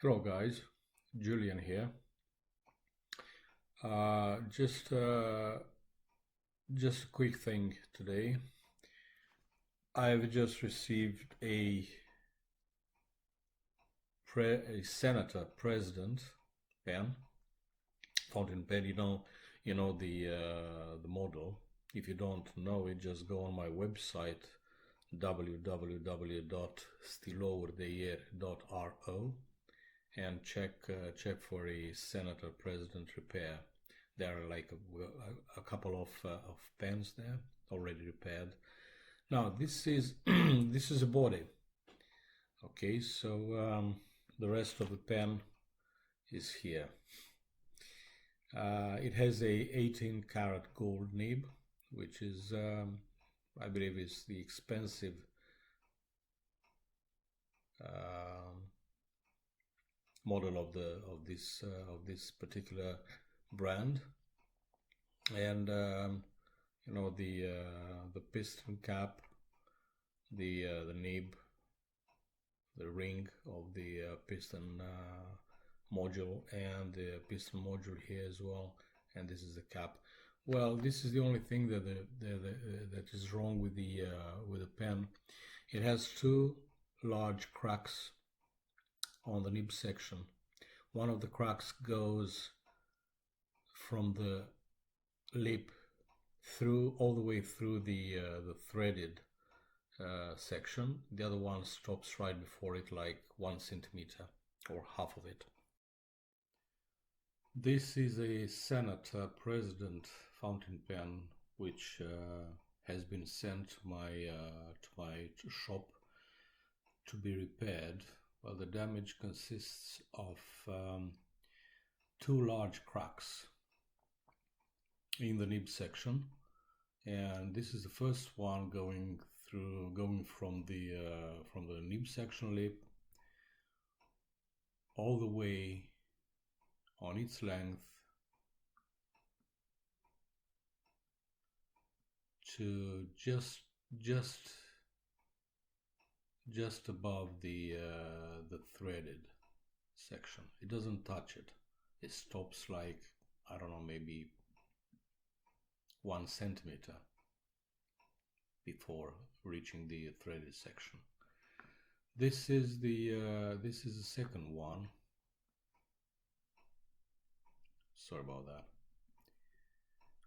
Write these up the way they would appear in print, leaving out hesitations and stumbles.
Hello guys, Julian here. Just a quick thing today. I've just received a senator president pen, fountain pen. You know the model. If you don't know it, just go on my website www.stilovertheyear.ro and check for a senator president repair. There are like a couple of pens there already repaired. Now this is this is a body. Okay, so the rest of the pen is here. It has a 18 karat gold nib, which is I believe is the expensive model of this particular brand. And you know the piston cap, the nib, the ring of the piston module, and the piston module here as well. And this is the cap. Well, this is the only thing that is wrong with the pen. It has two large cracks on the nib section. One of the cracks goes from the lip through all the way through the threaded section. The other one stops right before it, like 1 centimeter or half of it. This is a senator president fountain pen which has been sent to my shop to be repaired. Well, the damage consists of two large cracks in the nib section, and this is the first one going from the nib section lip all the way on its length to just above the threaded section. It doesn't touch it. It stops like, I don't know, maybe 1 centimeter before reaching the threaded section. This is the second one. Sorry about that.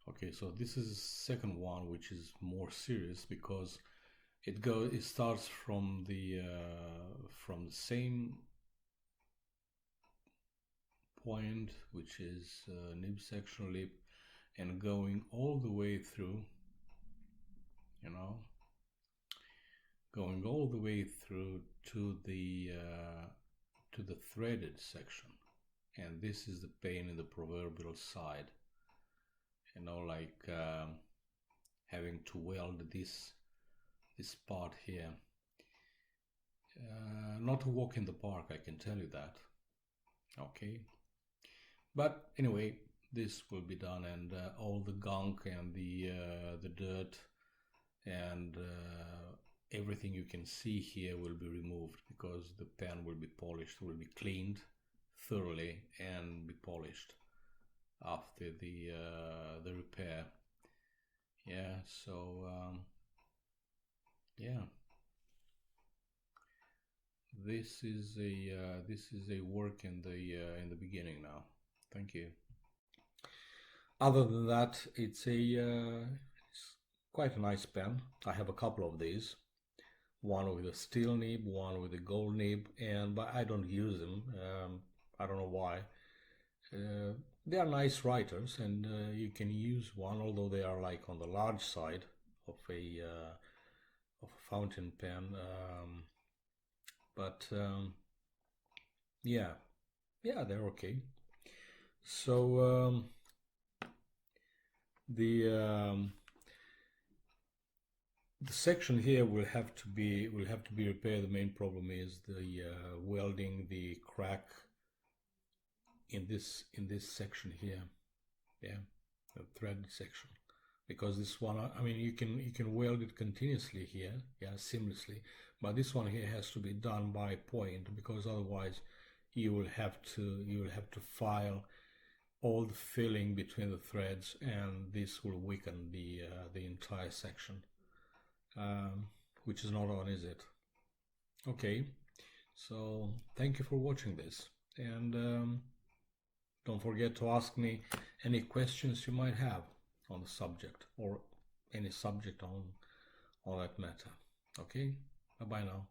Okay, so this is the second one, which is more serious because it starts from the same point, which is nib section lip, and going all the way through, going all the way through to the threaded section. And this is the pain in the proverbial side, like having to weld this part here. Not a walk in the park, I can tell you that. Okay, but anyway, this will be done, and all the gunk and the dirt and everything you can see here will be removed, because the pen will be polished, will be cleaned thoroughly and be polished after the repair. Yeah, so yeah, this is a work in the beginning now. Thank you. Other than that, it's quite a nice pen. I have a couple of these. One with a steel nib, one with a gold nib, but I don't use them. I don't know why. They are nice writers, and you can use one, although they are like on the large side of a fountain pen. But yeah, they're okay. So the section here will have to be repaired. The main problem is the welding the crack in this section here, yeah, the thread section, because this one, I mean, you can weld it continuously here, yeah, seamlessly, but this one here has to be done by point, because otherwise you will have to file all the filling between the threads, and this will weaken the entire section, which is not on, is it? Okay, so thank you for watching this, and don't forget to ask me any questions you might have on the subject, or any subject on that matter. Okay, bye bye now.